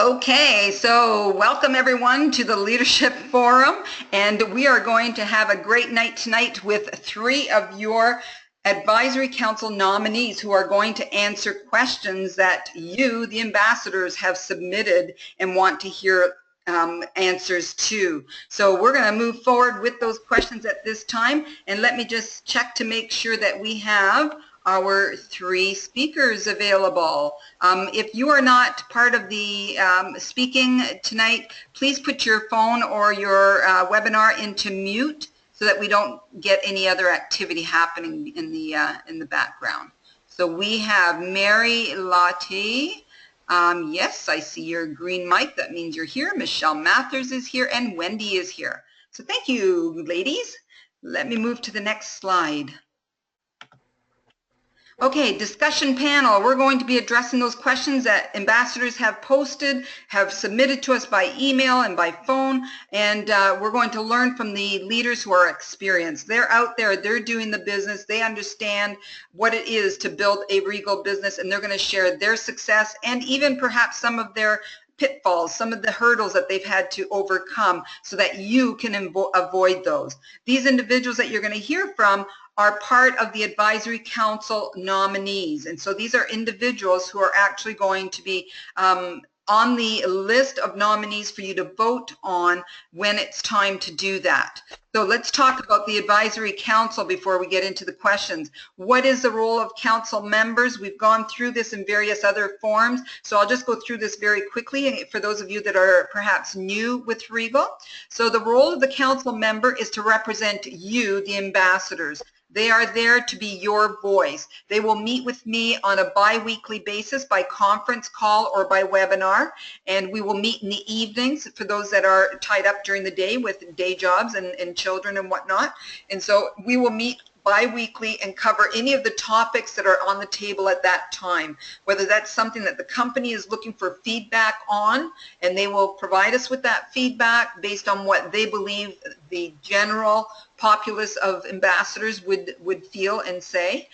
Okay, so welcome everyone to the Leadership Forum, and we are going to have a great night tonight with 3 of your Advisory Council nominees who are going to answer questions that you, the ambassadors, have submitted and want to hear answers to. So we're going to move forward with those questions at this time, and let me just check to make sure that we have our 3 speakers available. If you are not part of the speaking tonight, please put your phone or your webinar into mute so that we don't get any other activity happening in the background. So we have Mary Lahti. Yes, I see your green mic. That means you're here. Michele Mathers is here, and Wendy is here. So thank you, ladies. Let me move to the next slide. Okay, discussion panel. We're going to be addressing those questions that ambassadors have posted, have submitted to us by email and by phone, and we're going to learn from the leaders who are experienced. They're out there, they're doing the business, they understand what it is to build a Regal business, and they're going to share their success and even perhaps some of their pitfalls, some of the hurdles that they've had to overcome so that you can avoid those. These individuals that you're going to hear from are part of the Advisory Council nominees. And so these are individuals who are actually going to be on the list of nominees for you to vote on when it's time to do that. So let's talk about the Advisory Council before we get into the questions. What is the role of council members? We've gone through this in various other forms, so I'll just go through this very quickly for those of you that are perhaps new with Regal. So the role of the council member is to represent you, the ambassadors. They are there to be your voice. They will meet with me on a bi-weekly basis by conference call or by webinar, and we will meet in the evenings for those that are tied up during the day with day jobs and children and whatnot. And so we will meet bi-weekly and cover any of the topics that are on the table at that time, whether that's something that the company is looking for feedback on, and they will provide us with that feedback based on what they believe the general populace of ambassadors would feel and say,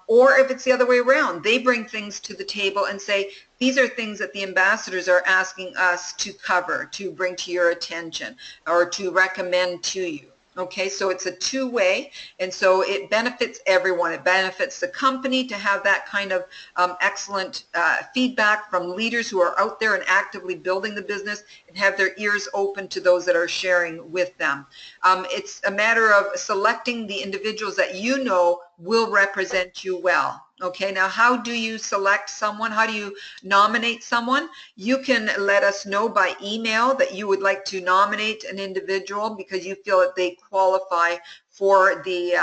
or if it's the other way around, they bring things to the table and say, these are things that the ambassadors are asking us to cover, to bring to your attention, or to recommend to you. Okay, so it's a two-way, and so it benefits everyone. It benefits the company to have that kind of excellent feedback from leaders who are out there and actively building the business and have their ears open to those that are sharing with them. It's a matter of selecting the individuals that you know will represent you well. Okay, now how do you select someone? How do you nominate someone? You can let us know by email that you would like to nominate an individual because you feel that they qualify for the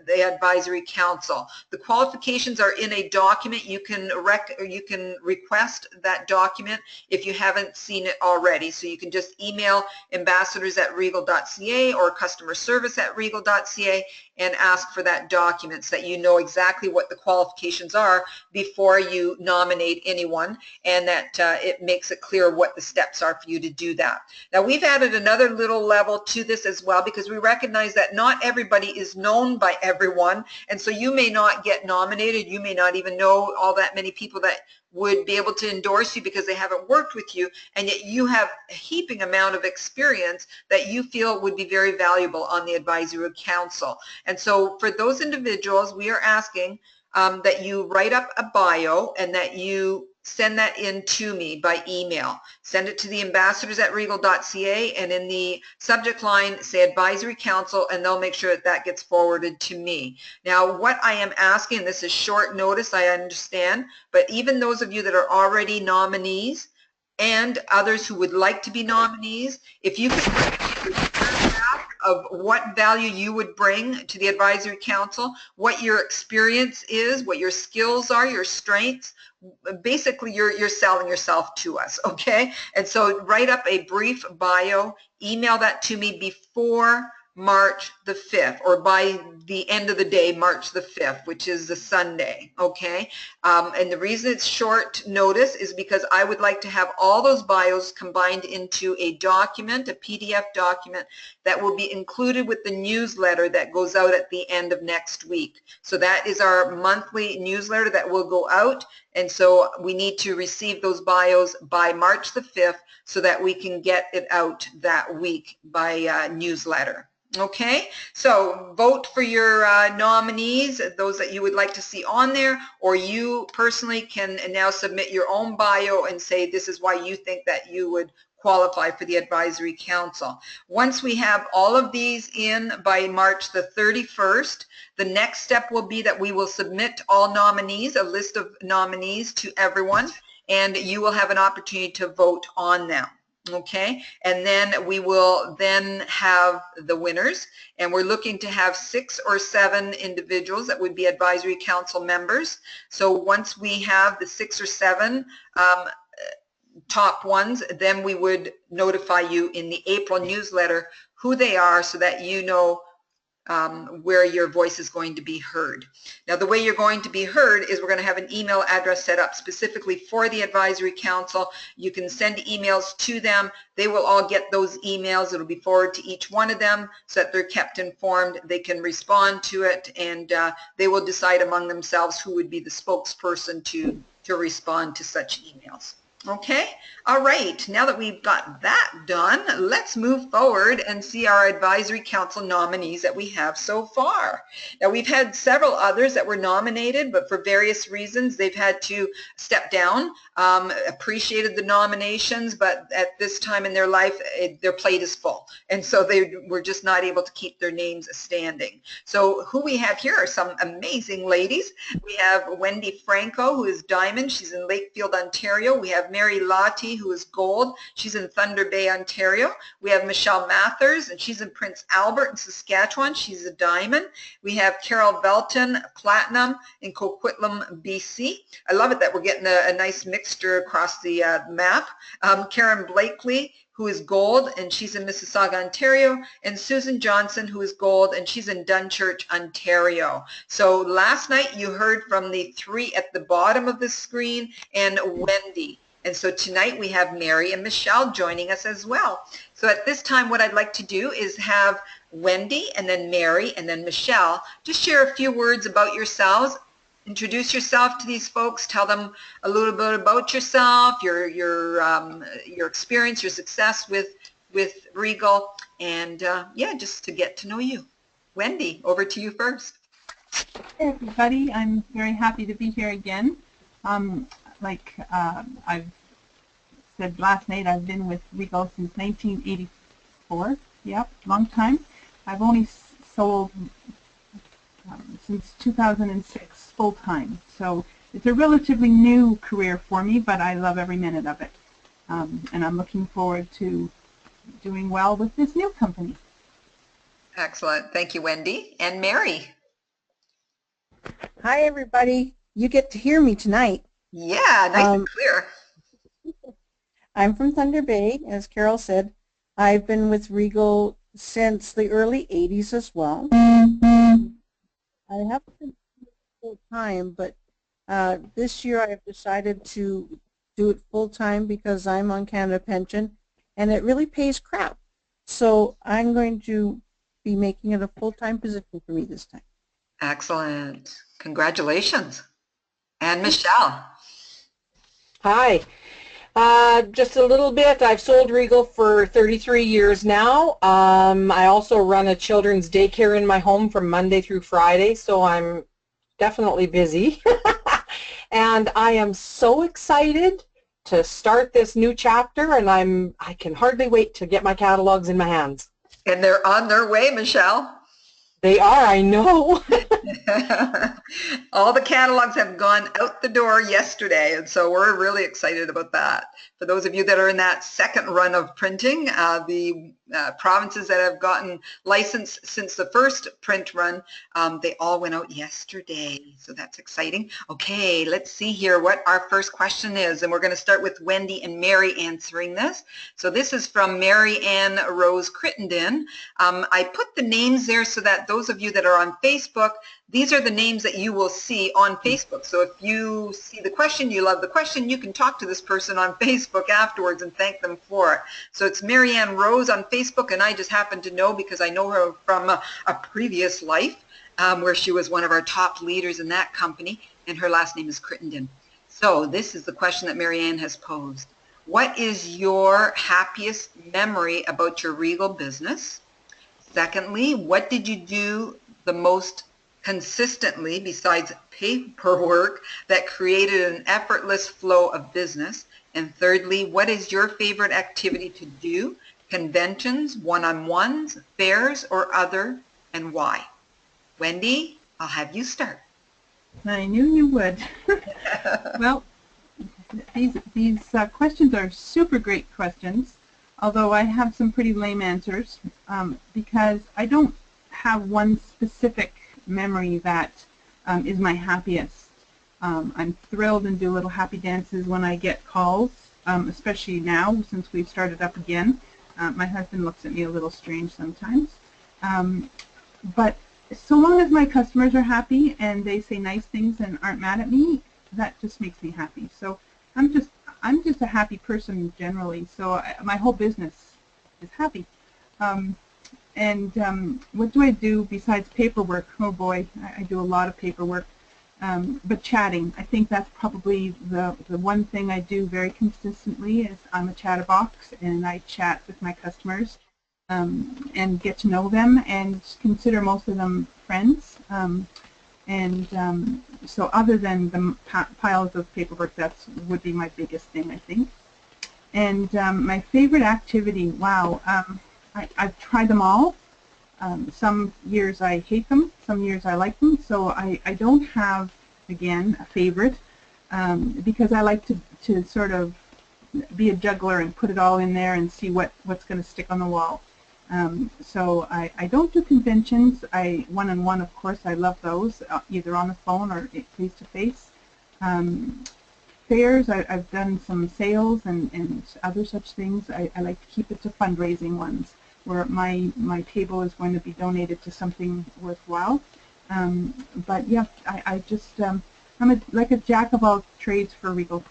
Advisory Council. The qualifications are in a document. You can request that document if you haven't seen it already. So you can just email ambassadors@regal.ca or customer service@regal.ca and ask for that document so that you know exactly what the qualifications are before you nominate anyone, and that it makes it clear what the steps are for you to do that. Now we've added another little level to this as well because we recognize that not everybody is known by everyone, and so you may not get nominated. You may not even know all that many people that would be able to endorse you because they haven't worked with you, and yet you have a heaping amount of experience that you feel would be very valuable on the Advisory Council. And so for those individuals, we are asking that you write up a bio and that you send that in to me by email. Send it to the ambassadors@regal.ca, and in the subject line say Advisory Council, and they'll make sure that that gets forwarded to me. Now what I am asking, this is short notice, I understand, but even those of you that are already nominees and others who would like to be nominees, if you could of what value you would bring to the Advisory Council, what your experience is, what your skills are, your strengths. Basically, you're selling yourself to us, okay? And so write up a brief bio, email that to me before March the 5th, or by the end of the day, March the 5th, which is the Sunday, okay? And the reason it's short notice is because I would like to have all those bios combined into a document, a PDF document, that will be included with the newsletter that goes out at the end of next week. So that is our monthly newsletter that will go out, And so we need to receive those bios by March the 5th so that we can get it out that week by newsletter. Okay, so vote for your nominees, those that you would like to see on there, or you personally can now submit your own bio and say this is why you think that you would qualify for the advisory council. Once we have all of these in by March the 31st, the next step will be that we will submit all nominees, a list of nominees to everyone, and you will have an opportunity to vote on them. Okay, and then we will then have the winners, and we're looking to have 6 or 7 individuals that would be advisory council members. So once we have the 6 or 7 top ones, then we would notify you in the April newsletter who they are so that you know where your voice is going to be heard. Now, the way you're going to be heard is we're going to have an email address set up specifically for the advisory council. You can send emails to them. They will all get those emails. It'll be forwarded to each one of them so that they're kept informed. They can respond to it, and they will decide among themselves who would be the spokesperson to respond to such emails. Okay, all right, now that we've got that done, let's move forward and see our advisory council nominees that we have so far. Now, we've had several others that were nominated, but for various reasons they've had to step down. Appreciated the nominations, but at this time in their life their plate is full, and so they were just not able to keep their names standing. So who we have here are some amazing ladies. We have Wendy Franko, who is Diamond. She's in Lakefield, Ontario. We have Mary Lahti, who is Gold. She's in Thunder Bay, Ontario. We have Michele Mathers, and she's in Prince Albert in Saskatchewan. She's a Diamond. We have Carol Velton, Platinum, in Coquitlam, BC. I love it that we're getting a nice mixture across the map. Karen Blakely, who is Gold, and she's in Mississauga, Ontario, and Susan Johnson, who is Gold, and she's in Dunchurch, Ontario. So last night you heard from the 3 at the bottom of the screen and Wendy. And so tonight we have Mary and Michele joining us as well. So at this time, what I'd like to do is have Wendy and then Mary and then Michele just share a few words about yourselves. Introduce yourself to these folks. Tell them a little bit about yourself, your experience, your success with Regal, and yeah, just to get to know you. Wendy, over to you first. Hey everybody, I'm very happy to be here again. I've said last night, I've been with Regal since 1984. Yep, long time. I've only sold since 2006 full-time, so it's a relatively new career for me, but I love every minute of it, and I'm looking forward to doing well with this new company. Excellent. Thank you, Wendy. And Mary. Hi everybody, you get to hear me tonight. Yeah, nice and clear. I'm from Thunder Bay, as Carol said. I've been with Regal since the early 80s as well. I haven't been full time, but this year I've decided to do it full time because I'm on Canada Pension and it really pays crap. So I'm going to be making it a full-time position for me this time. Excellent. Congratulations. And Michele. Hi. Just a little bit. I've sold Regal for 33 years now. I also run a children's daycare in my home from Monday through Friday, so I'm definitely busy. And I am so excited to start this new chapter, and I can hardly wait to get my catalogs in my hands. And they're on their way, Michele. They are, I know. All the catalogs have gone out the door yesterday, and so we're really excited about that. For those of you that are in that second run of printing, the provinces that have gotten licensed since the first print run, they all went out yesterday, so that's exciting. Okay, let's see here what our first question is, and we're going to start with Wendy and Mary answering this. So this is from Mary Ann Rose Crittenden. I put the names there so that those of you that are on Facebook, these are the names that you will see on Facebook. So if you see the question, you love the question, you can talk to this person on Facebook afterwards and thank them for it. So it's Mary Ann Rose on Facebook, and I just happen to know because I know her from a previous life where she was one of our top leaders in that company, and her last name is Crittenden. So this is the question that Marianne has posed. What is your happiest memory about your Regal business? Secondly, what did you do the most consistently besides paperwork that created an effortless flow of business? And thirdly, what is your favorite activity to do? Conventions, one-on-ones, fairs, or other, and why? Wendy, I'll have you start. I knew you would. Well, these questions are super great questions, although I have some pretty lame answers because I don't have one specific memory that is my happiest. I'm thrilled and do little happy dances when I get calls, especially now since we've started up again. My husband looks at me a little strange sometimes. But so long as my customers are happy and they say nice things and aren't mad at me, that just makes me happy. So I'm just a happy person generally. So my whole business is happy. What do I do besides paperwork? Oh boy, I do a lot of paperwork. But chatting, I think that's probably the one thing I do very consistently is I'm a chatterbox and I chat with my customers and get to know them and consider most of them friends. So other than the piles of paperwork, that would be my biggest thing, I think. And my favorite activity, wow, I've tried them all. Some years I hate them, some years I like them, so I don't have, again, a favorite because I like to sort of be a juggler and put it all in there and see what's going to stick on the wall. So I don't do conventions. One-on-one, of course, I love those, either on the phone or face-to-face. Fairs, I've done some sales and other such things. I like to keep it to fundraising ones where my table is going to be donated to something worthwhile. But yeah, I'm like a jack of all trades for Regal.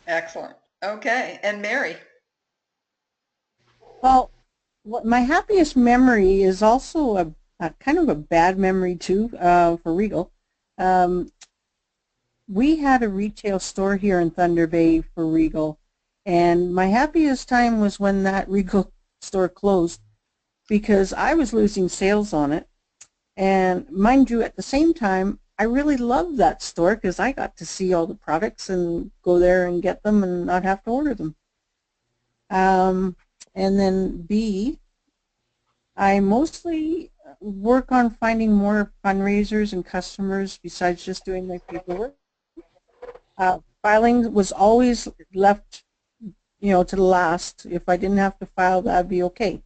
Excellent. Okay, and Mary? Well, my happiest memory is also a kind of a bad memory too for Regal. We had a retail store here in Thunder Bay for Regal, and my happiest time was when that Regal store closed because I was losing sales on it. And mind you, at the same time, I really loved that store because I got to see all the products and go there and get them and not have to order them. And then B, I mostly work on finding more fundraisers and customers besides just doing my paperwork. Filing was always left, to the last. If I didn't have to file, that'd be okay.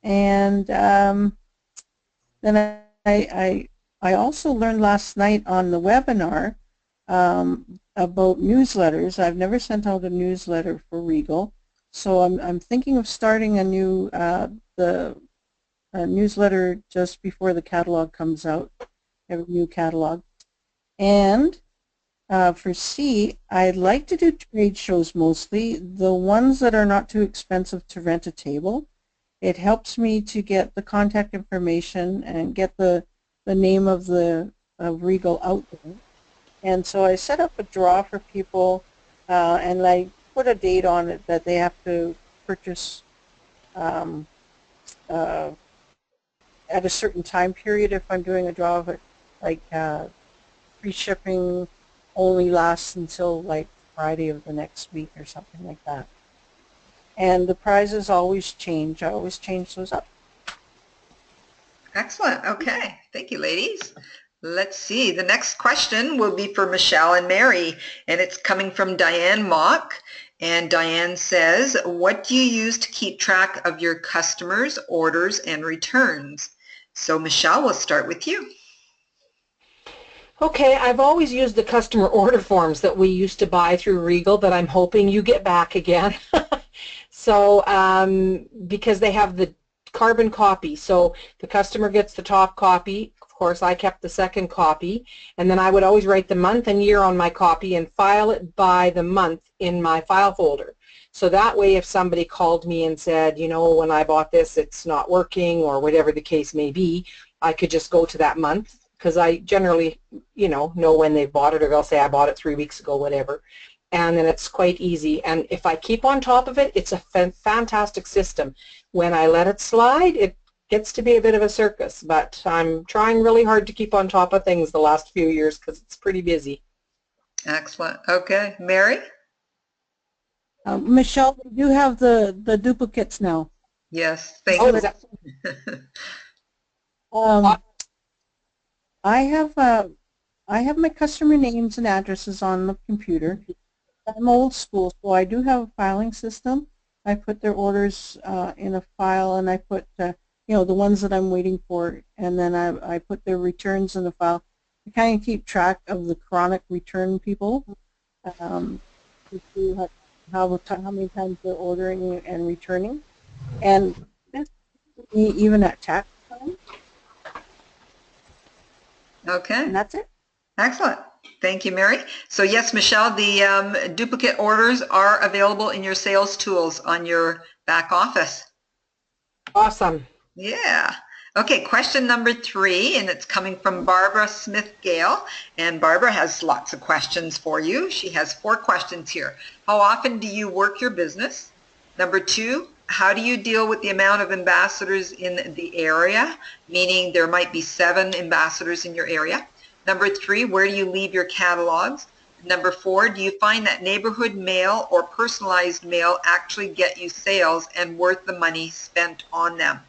And then I also learned last night on the webinar about newsletters. I've never sent out a newsletter for Regal, so I'm thinking of starting a new newsletter just before the catalog comes out, a new catalog. And for C, I'd like to do trade shows mostly, the ones that are not too expensive to rent a table. It helps me to get the contact information and get the name of Regal out there. And so I set up a draw for people and I put a date on it that they have to purchase at a certain time period. If I'm doing a draw of it, like free shipping only lasts until like Friday of the next week or something like that. And the prizes always change. I always change those up. Excellent. Okay. Thank you, ladies. Let's see. The next question will be for Michele and Mary, and it's coming from Diane Mock. And Diane says, what do you use to keep track of your customers' orders and returns? So Michele, we'll start with you. Okay, I've always used the customer order forms that we used to buy through Regal that I'm hoping you get back again. So, because they have the carbon copy, so the customer gets the top copy. Of course, I kept the second copy, and then I would always write the month and year on my copy and file it by the month in my file folder. So that way, if somebody called me and said, when I bought this, it's not working, or whatever the case may be, I could just go to that month, because I generally, know when they've bought it, or they'll say I bought it 3 weeks ago, whatever. And then it's quite easy. And if I keep on top of it, it's a fantastic system. When I let it slide, it gets to be a bit of a circus, but I'm trying really hard to keep on top of things the last few years because it's pretty busy. Excellent. Okay. Mary? Michelle, we do have the duplicates now. Yes. Thank Oh, you. is that, I have my customer names and addresses on the computer. I'm old school, so I do have a filing system. I put their orders in a file, and I put the ones that I'm waiting for, and then I put their returns in the file. I kind of keep track of the chronic return people, to see how many times they're ordering and returning, and that's even at tax time. Okay. And that's it. Excellent. Thank you, Mary. So yes, Michelle, the duplicate orders are available in your sales tools on your back office. awesome. Yeah. Okay, question number 3, and it's coming from Barbara Smith-Gale. And Barbara has lots of questions for you. She has 4 questions here. How often do you work your business? Number 2, how do you deal with the amount of ambassadors in the area? Meaning there might be 7 ambassadors in your area. Number 3, where do you leave your catalogs? Number 4, do you find that neighborhood mail or personalized mail actually get you sales and worth the money spent on them?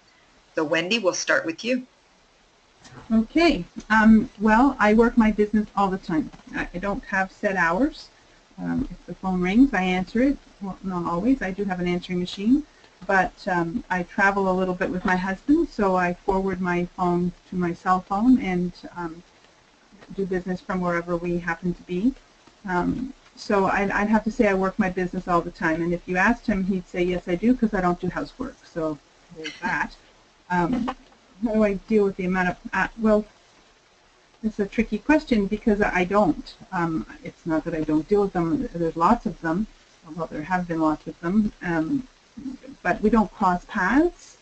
So Wendy, we'll start with you. Okay. Well, I work my business all the time. I don't have set hours. If the phone rings, I answer it. Well, not always. I do have an answering machine. But I travel a little bit with my husband, so I forward my phone to my cell phone and do business from wherever we happen to be. So I'd have to say I work my business all the time. And if you asked him, he'd say, yes, I do, because I don't do housework. So there's that. How do I deal with the amount of, well, it's a tricky question because I don't. It's not that I don't deal with them. There's lots of them. Well, there have been lots of them. But we don't cross paths.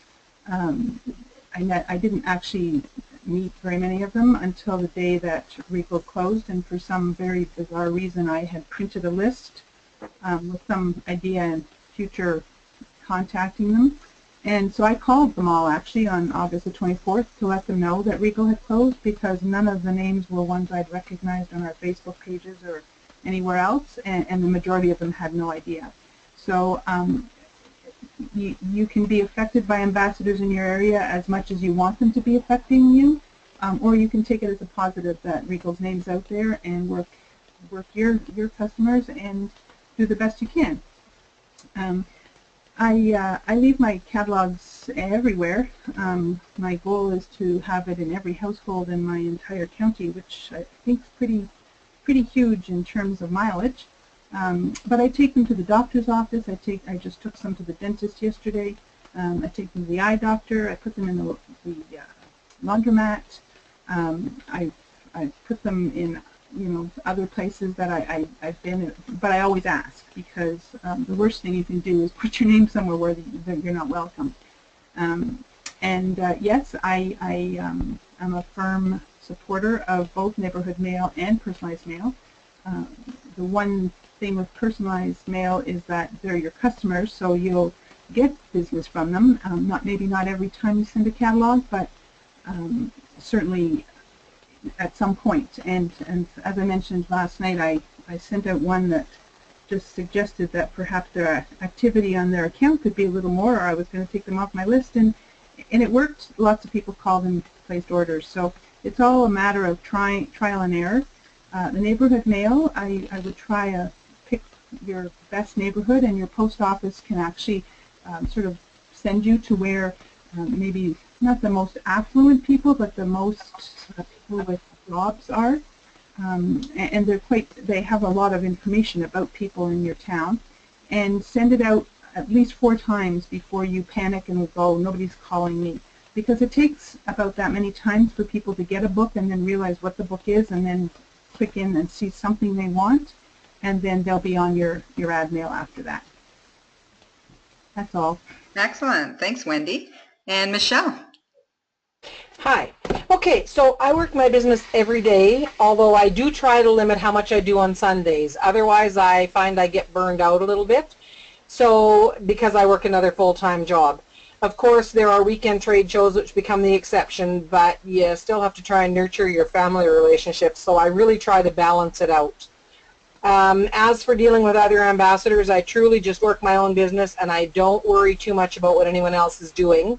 I didn't actually meet very many of them until the day that Regal closed, and for some very bizarre reason I had printed a list with some idea in future contacting them. And so I called them all actually on August the 24th to let them know that Regal had closed, because none of the names were ones I'd recognized on our Facebook pages or anywhere else, and the majority of them had no idea. So you can be affected by ambassadors in your area as much as you want them to be affecting you, or you can take it as a positive that Regal's name's out there and work your customers and do the best you can. I leave my catalogs everywhere. My goal is to have it in every household in my entire county, which I think is pretty huge in terms of mileage. But I take them to the doctor's office. I just took some to the dentist yesterday. I take them to the eye doctor. I put them in the laundromat. I put them in other places that I've been, but I always ask, because the worst thing you can do is put your name somewhere where you're not welcome. Yes, I am a firm supporter of both neighborhood mail and personalized mail. The one thing with personalized mail is that they're your customers, so you'll get business from them. Maybe not every time you send a catalog, but certainly at some point. And as I mentioned last night, I sent out one that just suggested that perhaps their activity on their account could be a little more, or I was going to take them off my list, and it worked. Lots of people called and placed orders. So it's all a matter of trial and error. The neighborhood mail, I would try pick your best neighborhood, and your post office can actually sort of send you to where maybe not the most affluent people, but the most people with jobs are. And they have a lot of information about people in your town, and send it out at least 4 times before you panic and go, nobody's calling me. Because it takes about that many times for people to get a book and then realize what the book is, and then click in and see something they want, and then they'll be on your ad mail after that. That's all. Excellent. Thanks, Wendy. And Michelle? Hi. Okay, so I work my business every day, although I do try to limit how much I do on Sundays. Otherwise, I find I get burned out a little bit. So, because I work another full-time job. Of course, there are weekend trade shows which become the exception, but you still have to try and nurture your family relationships, so I really try to balance it out. As for dealing with other ambassadors, I truly just work my own business and I don't worry too much about what anyone else is doing.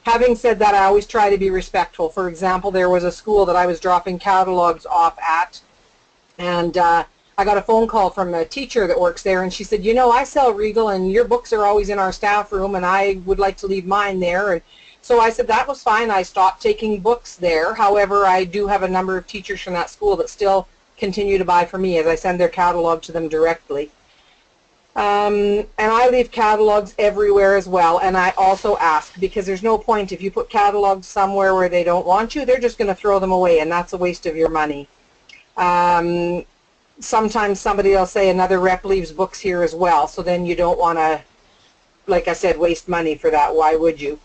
Having said that, I always try to be respectful. For example, there was a school that I was dropping catalogs off at, and I got a phone call from a teacher that works there, and she said, you know, I sell Regal and your books are always in our staff room and I would like to leave mine there. And so I said that was fine. I stopped taking books there. However, I do have a number of teachers from that school that still continue to buy from me as I send their catalog to them directly. And I leave catalogs everywhere as well, and I also ask, because there's no point if you put catalogs somewhere where they don't want you, they're just going to throw them away, and that's a waste of your money. Sometimes somebody will say another rep leaves books here as well, so then you don't want to, like I said, waste money for that. Why would you?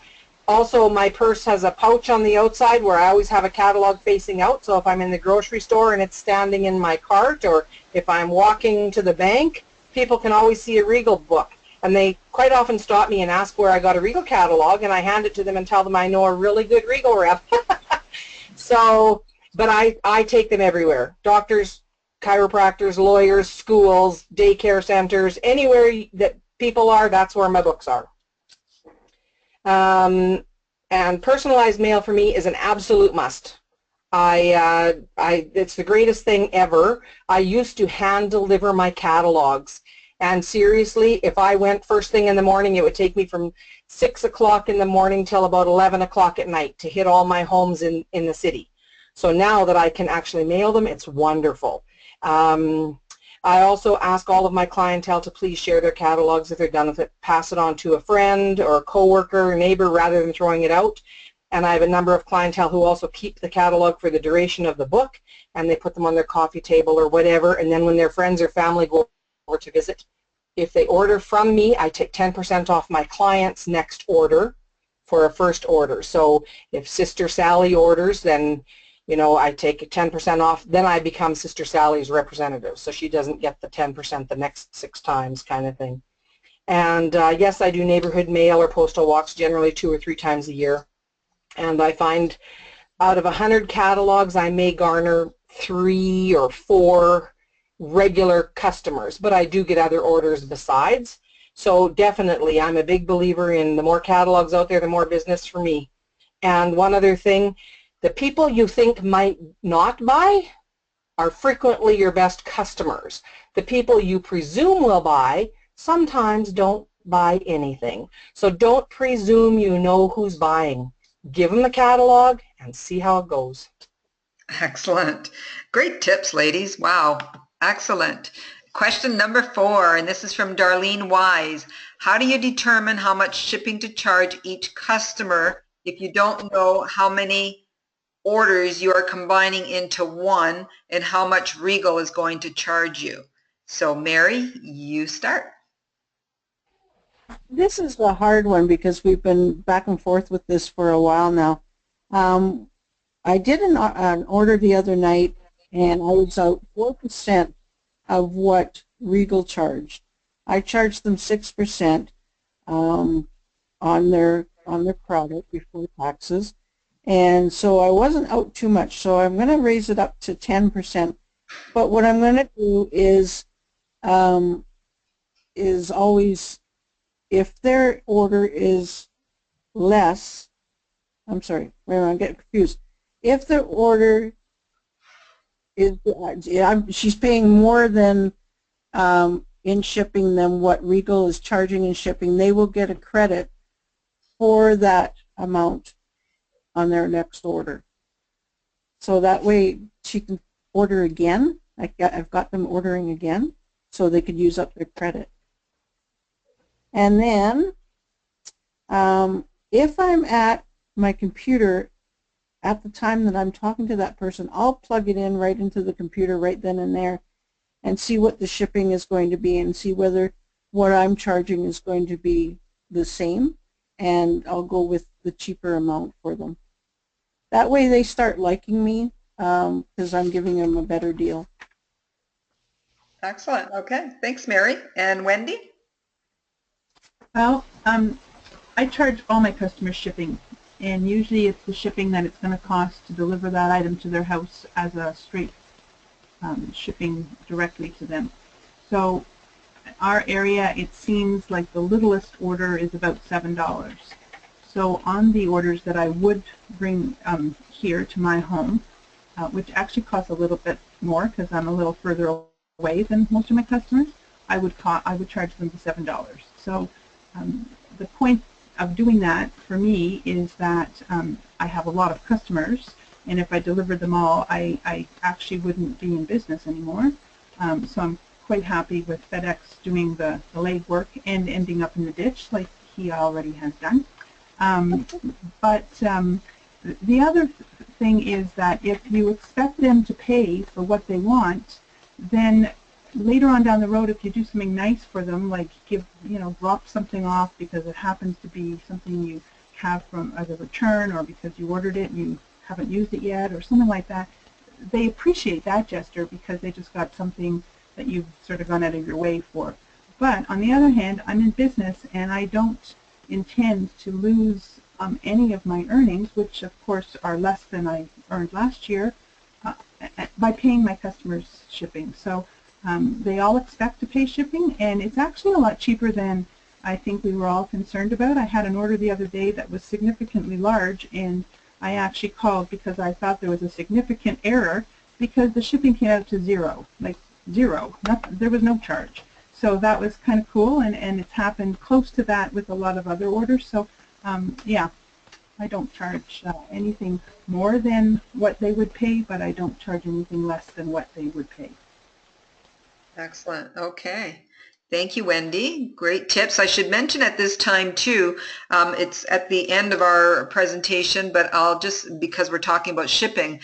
Also, my purse has a pouch on the outside where I always have a catalog facing out, so if I'm in the grocery store and it's standing in my cart, or if I'm walking to the bank, people can always see a Regal book. And they quite often stop me and ask where I got a Regal catalog, and I hand it to them and tell them I know a really good Regal rep. So, but I take them everywhere. Doctors, chiropractors, lawyers, schools, daycare centers, anywhere that people are, that's where my books are. And personalized mail for me is an absolute must. It's the greatest thing ever. I used to hand deliver my catalogs, and seriously, if I went first thing in the morning, it would take me from 6 o'clock in the morning till about 11 o'clock at night to hit all my homes in the city. So now that I can actually mail them, it's wonderful. I also ask all of my clientele to please share their catalogs if they're done with it. Pass it on to a friend or a coworker or neighbor rather than throwing it out. And I have a number of clientele who also keep the catalog for the duration of the book, and they put them on their coffee table or whatever, and then when their friends or family go over to visit, if they order from me, I take 10% off my client's next order for a first order. So if Sister Sally orders, then you know, I take 10% off, then I become Sister Sally's representative, so she doesn't get the 10% the next 6 times kind of thing. And yes, I do neighborhood mail or postal walks generally 2 or 3 times a year. And I find out of 100 catalogs, I may garner 3 or 4 regular customers, but I do get other orders besides. So definitely, I'm a big believer in the more catalogs out there, the more business for me. And one other thing, the people you think might not buy are frequently your best customers. The people you presume will buy sometimes don't buy anything. So don't presume you know who's buying. Give them the catalog and see how it goes. Excellent. Great tips, ladies. Wow. Excellent. Question number 4, and this is from Darlene Wise. How do you determine how much shipping to charge each customer if you don't know how many orders you are combining into one and how much Regal is going to charge you? So Mary, you start. This is a hard one because we've been back and forth with this for a while now. I did an order the other night, and I was out 4% of what Regal charged. I charged them 6% on their product before taxes. And so I wasn't out too much, so I'm going to raise it up to 10%. But what I'm going to do is always, if their order is less, I'm sorry, I'm getting confused. If their order is, she's paying more than in shipping than what Regal is charging in shipping, they will get a credit for that amount on their next order. So that way she can order again. I've got them ordering again so they could use up their credit. And then if I'm at my computer at the time that I'm talking to that person, I'll plug it in right into the computer right then and there and see what the shipping is going to be and see whether what I'm charging is going to be the same, and I'll go with the cheaper amount for them. That way they start liking me because I'm giving them a better deal. Excellent. Okay. Thanks, Mary. And Wendy? Well, I charge all my customers shipping, and usually it's the shipping that it's going to cost to deliver that item to their house as a straight shipping directly to them. So our area, it seems like the littlest order is about $7. So on the orders that I would bring here to my home, which actually costs a little bit more because I'm a little further away than most of my customers, I would charge them the $7. So the point of doing that for me is that I have a lot of customers, and if I delivered them all, I actually wouldn't be in business anymore. So I'm quite happy with FedEx doing the legwork and ending up in the ditch like he already has done. But the other thing is that if you expect them to pay for what they want, then later on down the road, if you do something nice for them, like drop something off because it happens to be something you have from as a return, or because you ordered it and you haven't used it yet, or something like that, they appreciate that gesture because they just got something that you've sort of gone out of your way for. But on the other hand, I'm in business and I don't intend to lose any of my earnings, which of course are less than I earned last year, by paying my customers shipping. So they all expect to pay shipping, and it's actually a lot cheaper than I think we were all concerned about. I had an order the other day that was significantly large, and I actually called because I thought there was a significant error because the shipping came out to zero, like zero. There was no charge. So that was kind of cool, and it's happened close to that with a lot of other orders. So yeah, I don't charge anything more than what they would pay, but I don't charge anything less than what they would pay. Excellent. Okay. Thank you, Wendy. Great tips. I should mention at this time too, it's at the end of our presentation, but I'll just, because we're talking about shipping,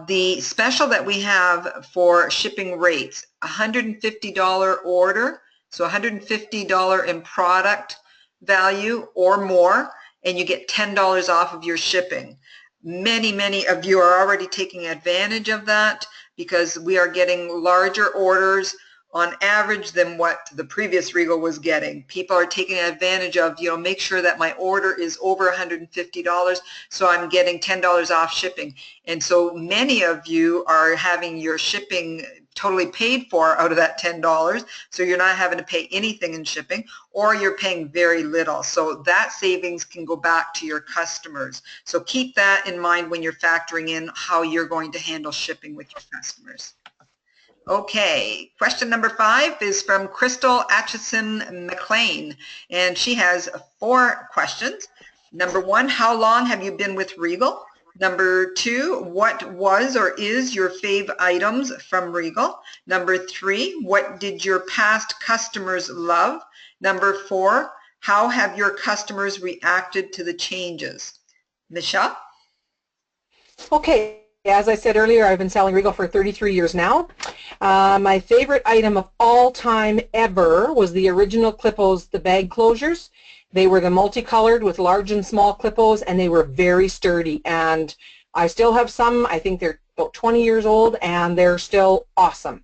the special that we have for shipping rates, $150 order, so $150 in product value or more, and you get $10 off of your shipping. Many of you are already taking advantage of that because we are getting larger orders on average than what the previous Regal was getting. People are taking advantage of, make sure that my order is over $150, so I'm getting $10 off shipping. And so many of you are having your shipping totally paid for out of that $10, so you're not having to pay anything in shipping, or you're paying very little. So that savings can go back to your customers. So keep that in mind when you're factoring in how you're going to handle shipping with your customers. Okay, question number 5 is from Crystal Atchison McLean, and she has 4 questions. Number 1, how long have you been with Regal? Number 2, what was or is your fave items from Regal? Number 3, what did your past customers love? Number 4, how have your customers reacted to the changes? Michele? Okay. As I said earlier, I've been selling Regal for 33 years now. My favorite item of all time ever was the original Clippos, the bag closures. They were the multicolored with large and small Clippos, and they were very sturdy. And I still have some. I think they're about 20 years old, and they're still awesome.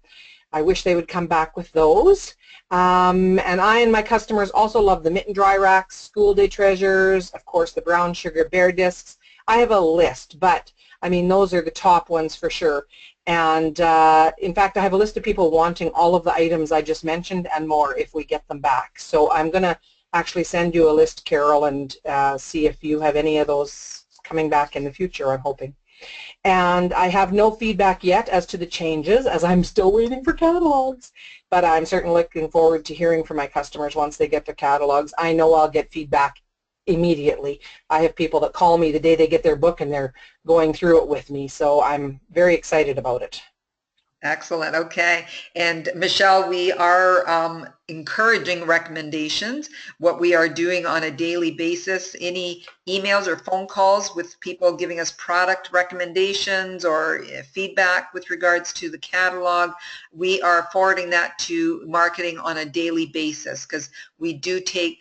I wish they would come back with those. And I and my customers also love the mitten dry racks, school day treasures, of course the brown sugar bear discs. I have a list, but I mean, those are the top ones for sure. And in fact, I have a list of people wanting all of the items I just mentioned and more if we get them back. So I'm going to actually send you a list, Carol, and see if you have any of those coming back in the future, I'm hoping. And I have no feedback yet as to the changes, as I'm still waiting for catalogs. But I'm certainly looking forward to hearing from my customers once they get their catalogs. I know I'll get feedback immediately. I have people that call me the day they get their book and they're going through it with me, so I'm very excited about it. Excellent. Okay. And Michele, we are encouraging recommendations. What we are doing on a daily basis, any emails or phone calls with people giving us product recommendations or feedback with regards to the catalog, we are forwarding that to marketing on a daily basis because we do take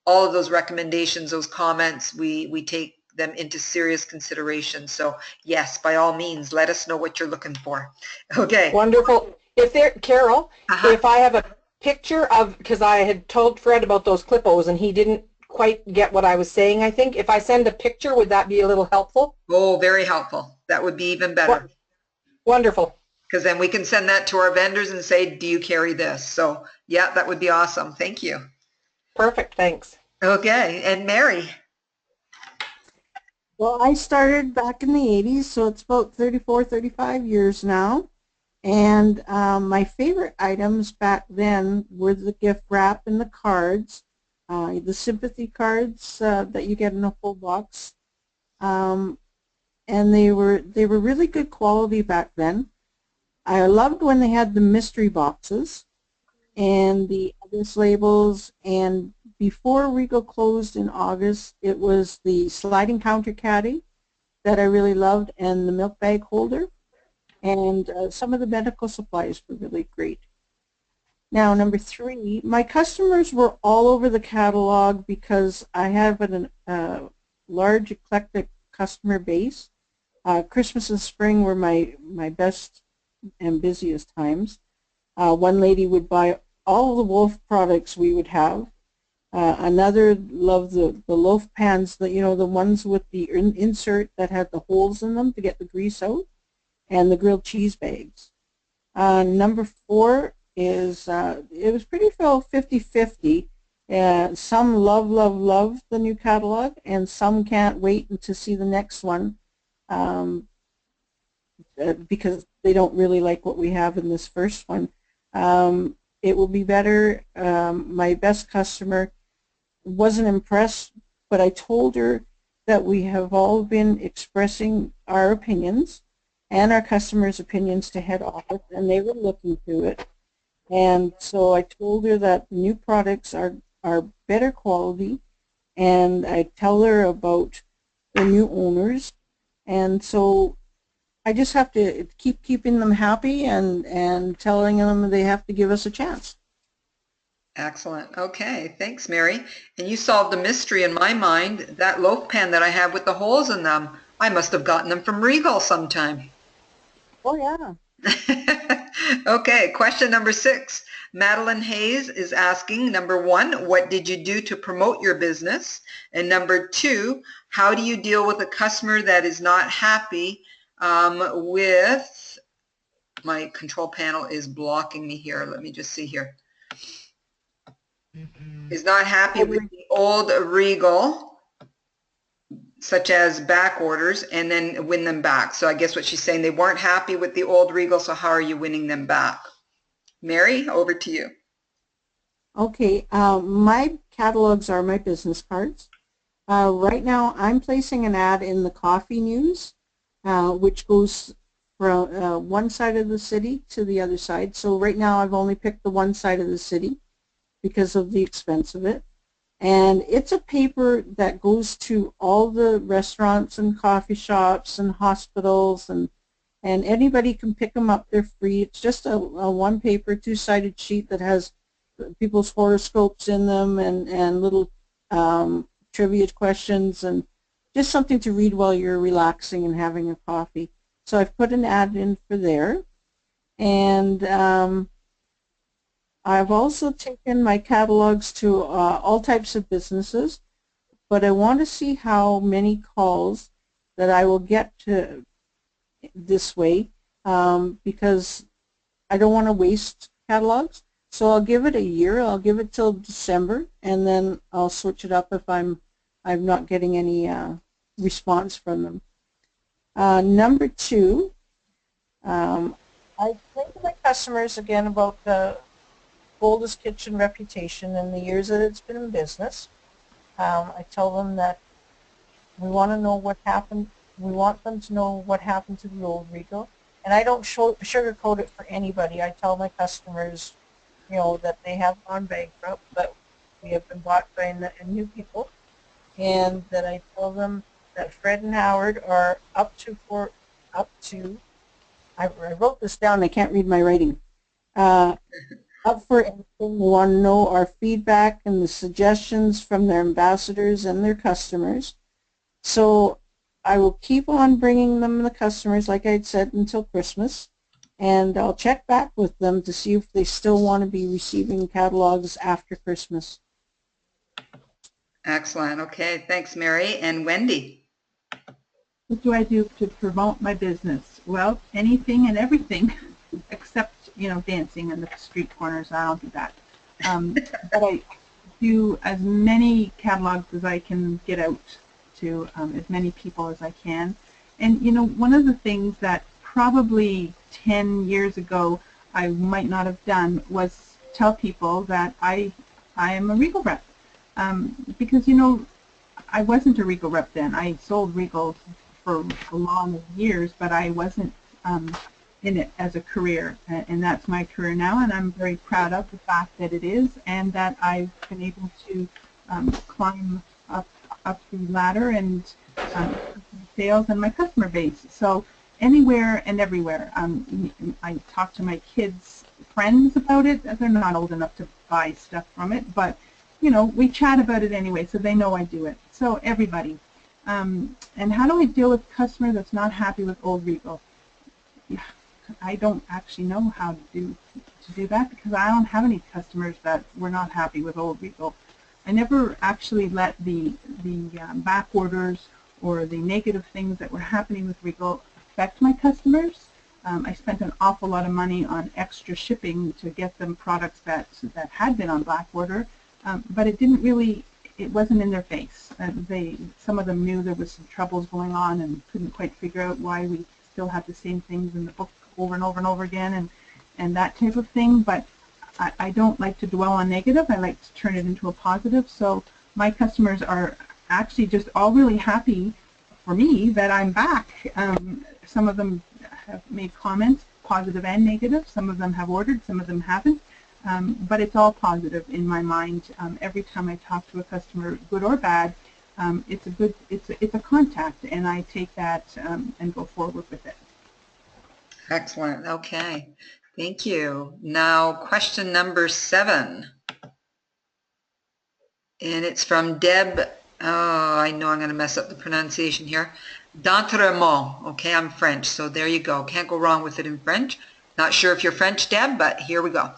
all of those recommendations, those comments, we take them into serious consideration. So yes, by all means, let us know what you're looking for. Okay. Wonderful. If there, Carol, Uh-huh. if I have a picture of, because I had told Fred about those clippos and he didn't quite get what I was saying, I think. If I send a picture, would that be a little helpful? Oh, very helpful. That would be even better. Wonderful. Because then we can send that to our vendors and say, do you carry this? So yeah, that would be awesome. Thank you. Perfect. Thanks. Okay. And Mary? Well, I started back in the 80s, so it's about 34, 35 years now. And my favorite items back then were the gift wrap and the cards, the sympathy cards that you get in a full box. And they were really good quality back then. I loved when they had the mystery boxes and the address labels, and before Regal closed in August, it was the sliding counter caddy that I really loved, and the milk bag holder, and some of the medical supplies were really great. Now, number 3, my customers were all over the catalog because I have a large eclectic customer base. Christmas and spring were my best and busiest times. One lady would buy all the Wolf products we would have. Another loved the loaf pans, the ones with the insert that had the holes in them to get the grease out, and the grilled cheese bags. Number 4 is, it was pretty well 50-50. Some love the new catalog, and some can't wait to see the next one because they don't really like what we have in this first one. It will be better. My best customer wasn't impressed, but I told her that we have all been expressing our opinions and our customers' opinions to head office, and they were looking to it. And so I told her that new products are better quality, and I tell her about the new owners. And so I just have to keep keeping them happy and telling them they have to give us a chance. Excellent. Okay. Thanks, Mary. And you solved a mystery in my mind. That loaf pan that I have with the holes in them, I must have gotten them from Regal sometime. Oh, yeah. Okay. Question number 6. Madeline Hayes is asking, number 1, what did you do to promote your business? And number 2, how do you deal with a customer that is not happy with, my control panel is blocking me here. Let me just see here. Is not happy with the old Regal, such as back orders, and then win them back. So I guess what she's saying, they weren't happy with the old Regal, so how are you winning them back? Mary, over to you. Okay, my catalogs are my business cards. Right now I'm placing an ad in the Coffee News, which goes from one side of the city to the other side. So right now I've only picked the one side of the city because of the expense of it. And it's a paper that goes to all the restaurants and coffee shops and hospitals, and anybody can pick them up. They're free. It's just a one paper, 2-sided sheet that has people's horoscopes in them and little trivia questions, and just something to read while you're relaxing and having a coffee. So I've put an ad in for there. And I've also taken my catalogs to all types of businesses, but I want to see how many calls that I will get to this way, because I don't want to waste catalogs. So I'll give it a year. I'll give it till December, and then I'll switch it up if I'm not getting any response from them. Number 2, I think to my customers again about the Gold's Kitchen reputation and the years that it's been in business. I tell them that we want to know what happened. We want them to know what happened to the old Regal. And I don't sugarcoat it for anybody. I tell my customers, that they have gone bankrupt, but we have been bought by new people. And that I tell them that Fred and Howard are up to, I wrote this down, I can't read my writing. Up for anything. We want to know our feedback and the suggestions from their ambassadors and their customers. So I will keep on bringing them the customers, like I had said, until Christmas. And I'll check back with them to see if they still want to be receiving catalogs after Christmas. Excellent. Okay, thanks, Mary. And Wendy? What do I do to promote my business? Well, anything and everything except, dancing in the street corners. I don't do that. But I do as many catalogs as I can get out to as many people as I can. And, one of the things that probably 10 years ago I might not have done was tell people that I am a Regal rep. Because, I wasn't a Regal rep then. I sold Regals for a long years, but I wasn't in it as a career. And that's my career now, and I'm very proud of the fact that it is, and that I've been able to climb up the ladder and sales and my customer base. So anywhere and everywhere. I talk to my kids' friends about it. They're not old enough to buy stuff from it, but we chat about it anyway, so they know I do it. So everybody. And how do I deal with a customer that's not happy with old Regal? Yeah, I don't actually know how to do that, because I don't have any customers that were not happy with old Regal. I never actually let the back orders or the negative things that were happening with Regal affect my customers. I spent an awful lot of money on extra shipping to get them products that had been on back order, but it didn't really, it wasn't in their face. Some of them knew there was some troubles going on and couldn't quite figure out why we still had the same things in the book over and over and over again, and that type of thing. But I don't like to dwell on negative. I like to turn it into a positive. So my customers are actually just all really happy for me that I'm back. Some of them have made comments, positive and negative. Some of them have ordered, some of them haven't. But it's all positive in my mind. Every time I talk to a customer, good or bad, it's a contact, and I take that and go forward with it. Excellent. Okay. Thank you. Now, question number 7. And it's from Deb. Oh, I know I'm going to mess up the pronunciation here. D'Entremont. Okay, I'm French, so there you go. Can't go wrong with it in French. Not sure if you're French, Deb, but here we go.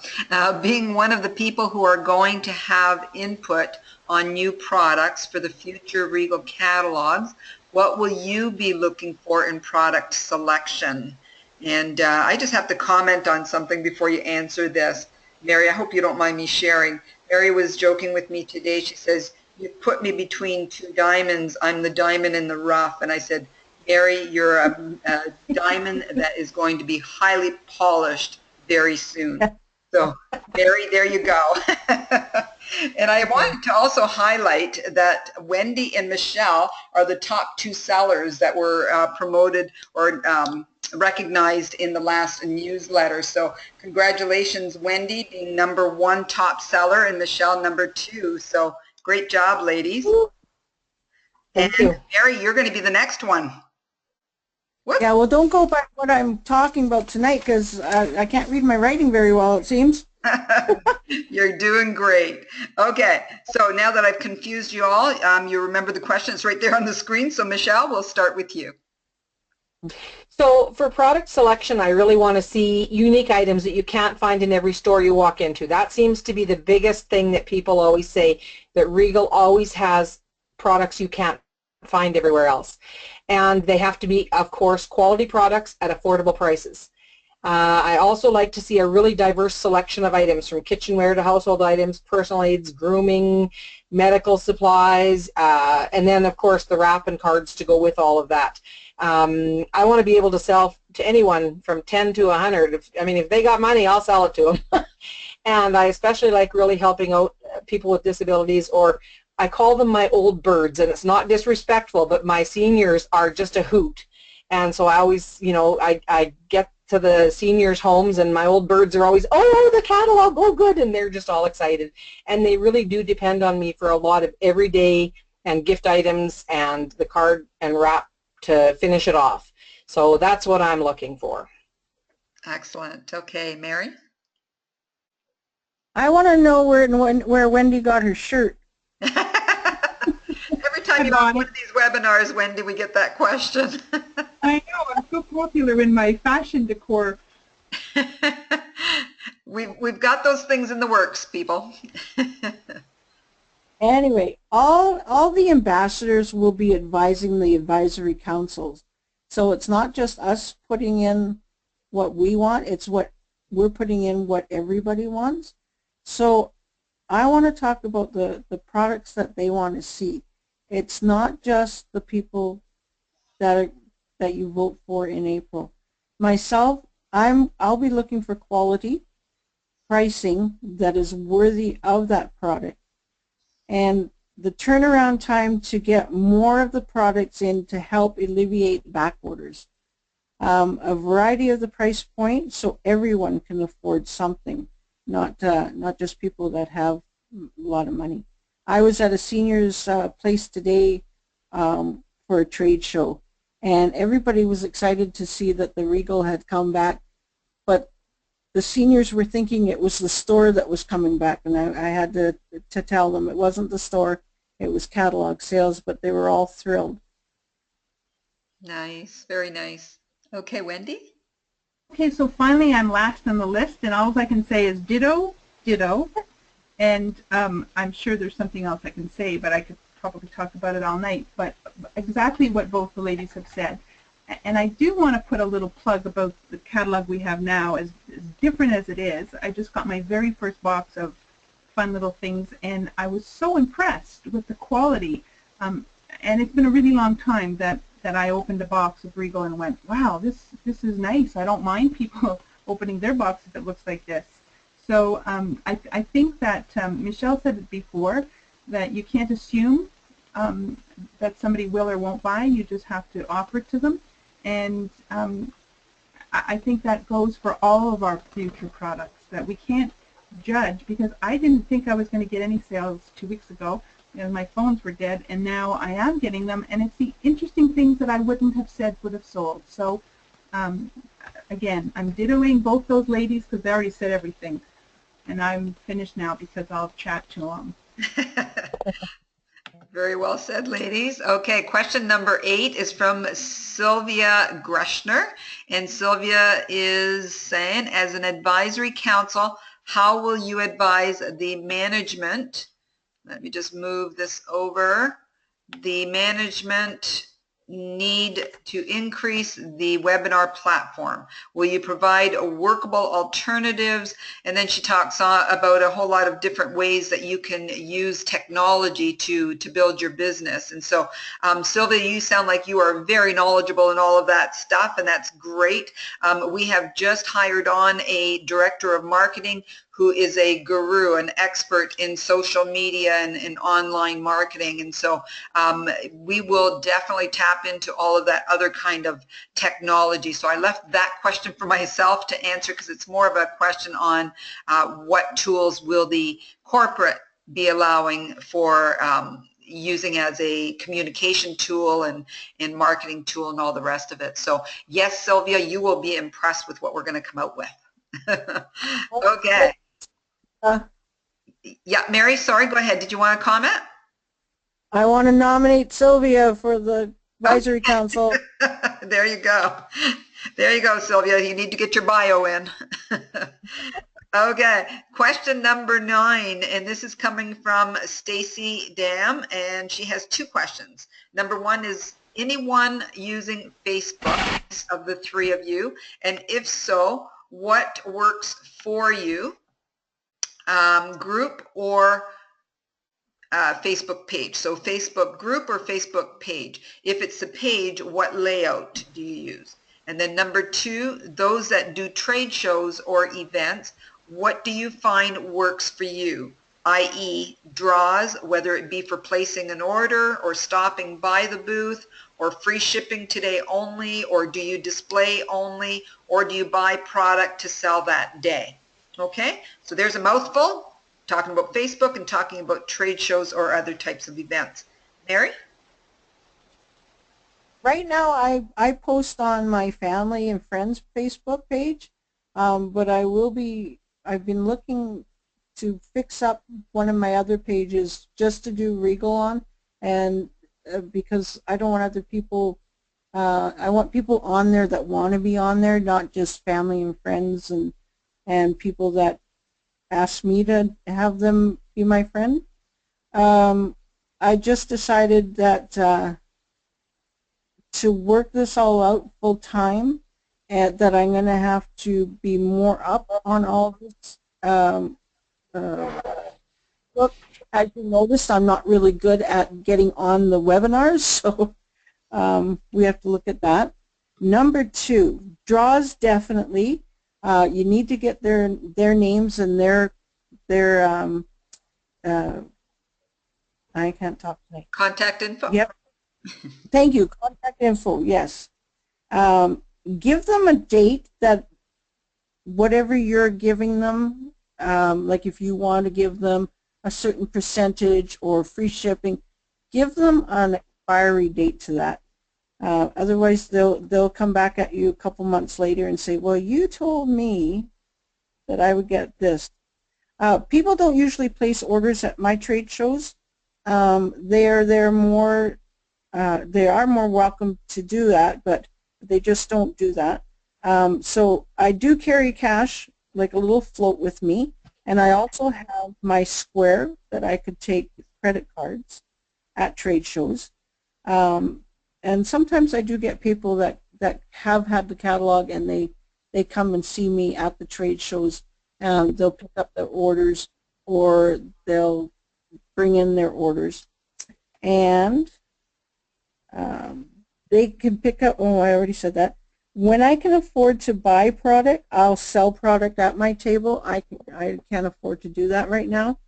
Being one of the people who are going to have input on new products for the future Regal catalogs, what will you be looking for in product selection? And I just have to comment on something before you answer this. Mary, I hope you don't mind me sharing. Mary was joking with me today. She says, "You put me between two diamonds. I'm the diamond in the rough." And I said, "Mary, you're a diamond that is going to be highly polished very soon." So, Mary, there you go. And I wanted to also highlight that Wendy and Michele are the top 2 sellers that were promoted or recognized in the last newsletter. So congratulations, Wendy, being #1 top seller and Michele #2. So great job, ladies. Thank you. Mary, you're going to be the next one. Whoops. Yeah, well, don't go by what I'm talking about tonight, because I can't read my writing very well, it seems. You're doing great. Okay, so now that I've confused you all, you remember the questions right there on the screen. So Michele, we'll start with you. So for product selection, I really want to see unique items that you can't find in every store you walk into. That seems to be the biggest thing that people always say, that Regal always has products you can't find everywhere else. And they have to be, of course, quality products at affordable prices. I also like to see a really diverse selection of items, from kitchenware to household items, personal aids, grooming, medical supplies, and then, of course, the wrap and cards to go with all of that. I want to be able to sell to anyone from 10 to 100. If they got money, I'll sell it to them. And I especially like really helping out people with disabilities, or I call them my old birds, and it's not disrespectful, but my seniors are just a hoot. And so I always, I get to the seniors' homes, and my old birds are always, "Oh, the catalog, oh good," and they're just all excited. And they really do depend on me for a lot of everyday and gift items and the card and wrap to finish it off. So that's what I'm looking for. Excellent. Okay, Mary? I want to know where Wendy got her shirt. Every time I you're on bought one of these webinars, when do we get that question? I know, I'm so popular in my fashion decor. We've got those things in the works, people. Anyway, all the ambassadors will be advising the advisory councils. So it's not just us putting in what we want, it's what we're putting in what everybody wants. So I want to talk about the products that they want to see. It's not just the people that you vote for in April. Myself, I'll be looking for quality, pricing that is worthy of that product, and the turnaround time to get more of the products in to help alleviate back orders. A variety of the price point so everyone can afford something, not just people that have a lot of money. I was at a seniors place today for a trade show, and everybody was excited to see that the Regal had come back, but the seniors were thinking it was the store that was coming back, and I had to tell them it wasn't the store, it was catalog sales, but they were all thrilled. Nice, very nice. Okay, Wendy? Okay, so finally I'm last on the list, and all I can say is ditto, ditto. And I'm sure there's something else I can say, but I could probably talk about it all night. But exactly what both the ladies have said. And I do want to put a little plug about the catalog we have now. As different as it is, I just got my very first box of fun little things, and I was so impressed with the quality. And it's been a really long time that I opened a box of Regal and went, wow, this is nice. I don't mind people opening their box if it looks like this. So I think that Michele said it before, that you can't assume that somebody will or won't buy. You just have to offer it to them. And I think that goes for all of our future products, that we can't judge, because I didn't think I was going to get any sales 2 weeks ago. You know, my phones were dead, and now I am getting them, and it's the interesting things that I wouldn't have said would have sold. So again, I'm dittoing both those ladies because they already said everything. And I'm finished now because I'll chat too long. Very well said, ladies. Okay, question number 8 is from Sylvia Greshner. And Sylvia is saying, as an advisory council, how will you advise the management? Let me just move this over. The management need to increase the webinar platform. Will you provide workable alternatives? And then she talks about a whole lot of different ways that you can use technology to build your business. And so Sylvia, you sound like you are very knowledgeable in all of that stuff, and that's great. We have just hired on a director of marketing who is a guru, an expert in social media and in online marketing. And so we will definitely tap into all of that other kind of technology. So I left that question for myself to answer, because it's more of a question on what tools will the corporate be allowing for using as a communication tool and marketing tool and all the rest of it. So yes, Sylvia, you will be impressed with what we're going to come out with. Okay. Yeah, Mary, sorry, go ahead. Did you want to comment? I want to nominate Sylvia for the advisory council. There you go. There you go, Sylvia. You need to get your bio in. Okay, question number 9, and this is coming from Stacy Dam, and she has 2 questions. Number 1 is, anyone using Facebook of the 3 of you? And if so, what works for you? Group or Facebook page. So Facebook group or Facebook page. If it's a page, what layout do you use? And then number 2, those that do trade shows or events, what do you find works for you? i.e. draws, whether it be for placing an order or stopping by the booth, or free shipping today only, or do you display only, or do you buy product to sell that day? Okay, so there's a mouthful, talking about Facebook and talking about trade shows or other types of events. Mary? Right now, I post on my family and friends Facebook page, but I've been looking to fix up one of my other pages just to do Regal on, and because I don't want other people, I want people on there that want to be on there, not just family and friends and people that ask me to have them be my friend. I just decided that to work this all out full time, and that I'm going to have to be more up on all this. Look, as you noticed, I'm not really good at getting on the webinars, so we have to look at that. Number 2, draws definitely. You need to get their names and their I can't talk tonight. Contact info? Yep. Thank you. Contact info, yes. Give them a date that whatever you're giving them, like if you want to give them a certain percentage or free shipping, give them an expiry date to that. Otherwise, they'll come back at you a couple months later and say, well, you told me that I would get this. People don't usually place orders at my trade shows. They are more welcome to do that, but they just don't do that. So I do carry cash, like a little float with me, and I also have my Square that I could take credit cards at trade shows. And sometimes I do get people that have had the catalog and they come and see me at the trade shows. They'll pick up their orders or they'll bring in their orders. And they can pick up, oh, I already said that. When I can afford to buy product, I'll sell product at my table. I can't afford to do that right now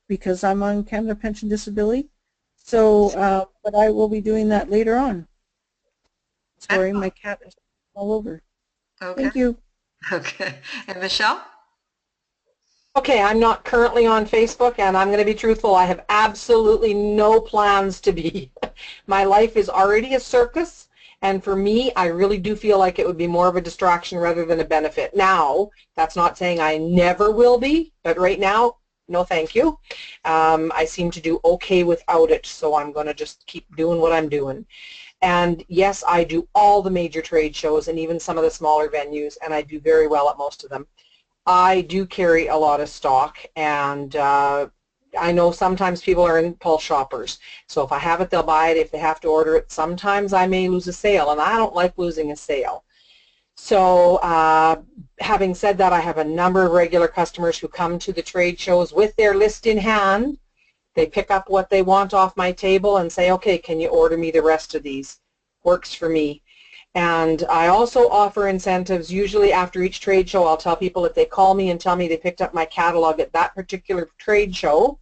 because I'm on Canada Pension Disability. So, but I will be doing that later on. Sorry, my cat is all over. Okay. Thank you. Okay. And Michele? Okay, I'm not currently on Facebook, and I'm going to be truthful. I have absolutely no plans to be. My life is already a circus, and for me, I really do feel like it would be more of a distraction rather than a benefit. Now, that's not saying I never will be, but right now, no thank you. I seem to do okay without it, so I'm going to just keep doing what I'm doing. And yes, I do all the major trade shows and even some of the smaller venues, and I do very well at most of them. I do carry a lot of stock, and I know sometimes people are impulse shoppers. So if I have it, they'll buy it. If they have to order it, sometimes I may lose a sale, and I don't like losing a sale. So having said that, I have a number of regular customers who come to the trade shows with their list in hand. They pick up what they want off my table and say, okay, can you order me the rest of these? Works for me. And I also offer incentives. Usually after each trade show, I'll tell people if they call me and tell me they picked up my catalog at that particular trade show,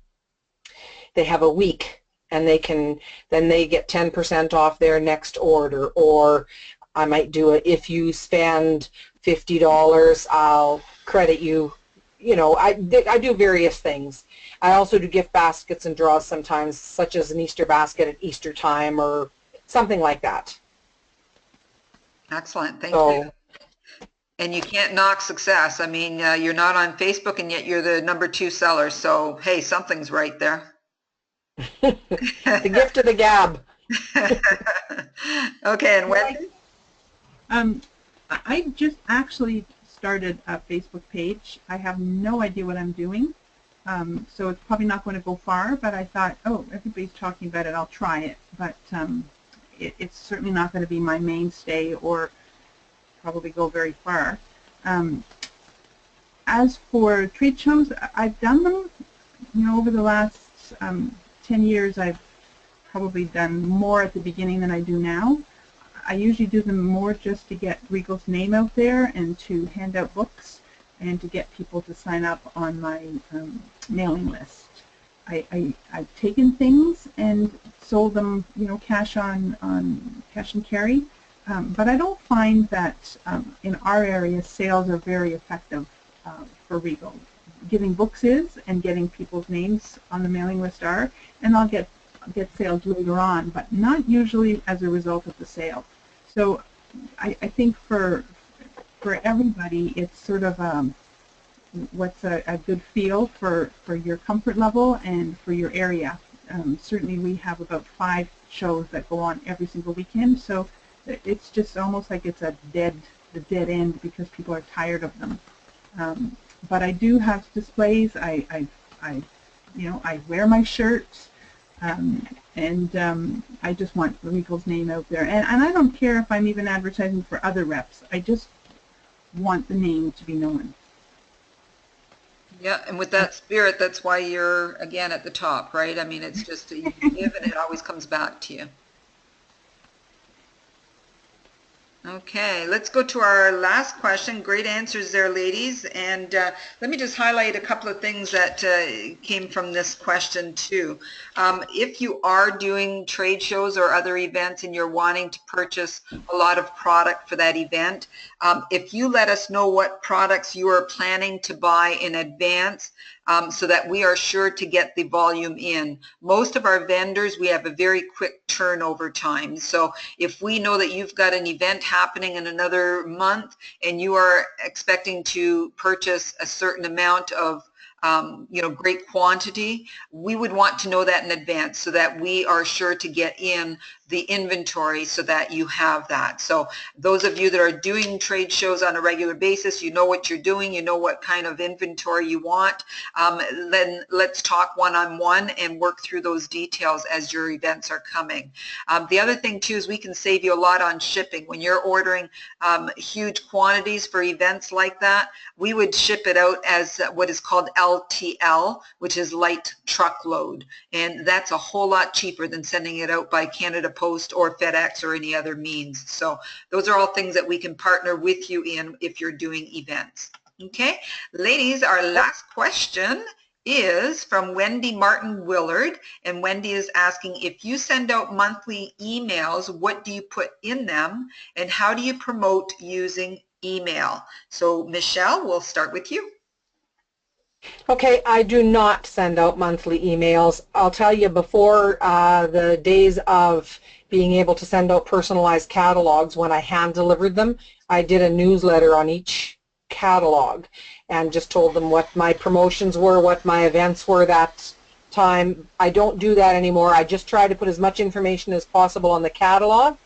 they have a week, and then they get 10% off their next order. Or I might do it, if you spend $50, I'll credit you. You know, I do various things. I also do gift baskets and draws sometimes, such as an Easter basket at Easter time or something like that. Excellent. Thank you. And you can't knock success. I mean, you're not on Facebook, and yet you're the #2 seller. So, hey, something's right there. The gift of the gab. Okay, and Wendy? I just actually started a Facebook page. I have no idea what I'm doing, so it's probably not going to go far, but I thought, oh, everybody's talking about it, I'll try it. But it's certainly not going to be my mainstay or probably go very far. As for trade shows, I've done them, you know, over the last 10 years. I've probably done more at the beginning than I do now. I usually do them more just to get Regal's name out there and to hand out books and to get people to sign up on my mailing list. I've taken things and sold them, you know, cash and carry, but I don't find that in our area sales are very effective for Regal. Giving books is, and getting people's names on the mailing list are, and I'll get sales later on, but not usually as a result of the sale. So I think for everybody, it's sort of what's a good feel for your comfort level and for your area. certainly we have about 5 shows that go on every single weekend, so it's just almost like it's a dead end because people are tired of them. But I do have displays. I wear my shirts, and I just want Regal's name out there. And I don't care if I'm even advertising for other reps. I just want the name to be known. Yeah, and with that spirit, that's why you're, again, at the top, right? I mean, it's just, you give and it always comes back to you. Okay, let's go to our last question. Great answers there, ladies. And let me just highlight a couple of things that came from this question too. If you are doing trade shows or other events and you're wanting to purchase a lot of product for that event, if you let us know what products you are planning to buy in advance, so that we are sure to get the volume in. Most of our vendors, we have a very quick turnover time. So if we know that you've got an event happening in another month and you are expecting to purchase a certain amount of great quantity, we would want to know that in advance so that we are sure to get in the inventory so that you have that. So those of you that are doing trade shows on a regular basis, you know what you're doing, you know what kind of inventory you want, then let's talk one-on-one and work through those details as your events are coming. The other thing too is we can save you a lot on shipping. When you're ordering huge quantities for events like that, we would ship it out as what is called LTL, which is light truckload, and that's a whole lot cheaper than sending it out by Canada Post or FedEx or any other means. So those are all things that we can partner with you in if you're doing events. Okay, ladies, our last question is from Wendy Martin Willard, and Wendy is asking, if you send out monthly emails, what do you put in them and how do you promote using email? So Michele, we'll start with you. Okay, I do not send out monthly emails. I'll tell you, before the days of being able to send out personalized catalogs, when I hand delivered them, I did a newsletter on each catalog and just told them what my promotions were, what my events were that time. I don't do that anymore. I just try to put as much information as possible on the catalog,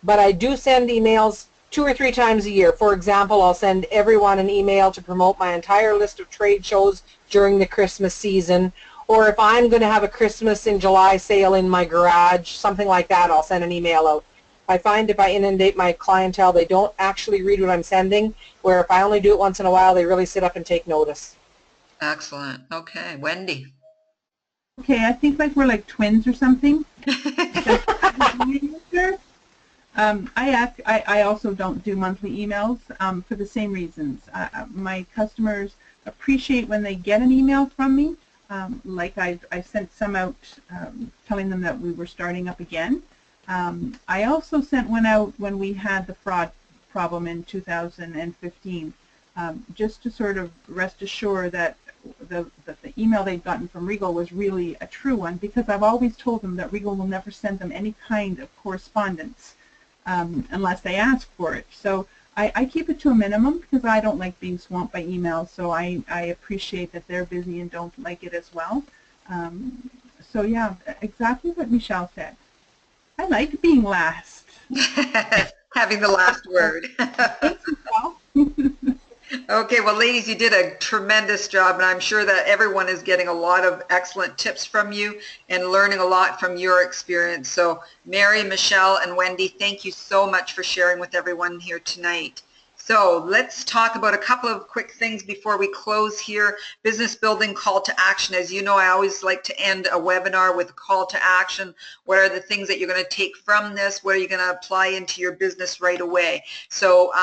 but I do send emails 2 or 3 times a year. For example, I'll send everyone an email to promote my entire list of trade shows during the Christmas season, or if I'm going to have a Christmas in July sale in my garage, something like that, I'll send an email out. I find if I inundate my clientele, they don't actually read what I'm sending, where if I only do it once in a while, they really sit up and take notice. Excellent. Okay, Wendy. Okay, I think like we're like twins or something. I also don't do monthly emails for the same reasons. My customers appreciate when they get an email from me. Like I sent some out telling them that we were starting up again. I also sent one out when we had the fraud problem in 2015, just to sort of rest assured that the email they'd gotten from Regal was really a true one, because I've always told them that Regal will never send them any kind of correspondence unless they ask for it. So I keep it to a minimum because I don't like being swamped by emails, so I appreciate that they're busy and don't like it as well. So yeah, exactly what Michele said. I like being last. Having the last word. Thanks, Michele. Okay, well, ladies, you did a tremendous job, and I'm sure that everyone is getting a lot of excellent tips from you and learning a lot from your experience. So, Mary, Michele, and Wendy, thank you so much for sharing with everyone here tonight. So let's talk about a couple of quick things before we close here. Business building call to action. As you know, I always like to end a webinar with a call to action. What are the things that you're going to take from this? What are you going to apply into your business right away? So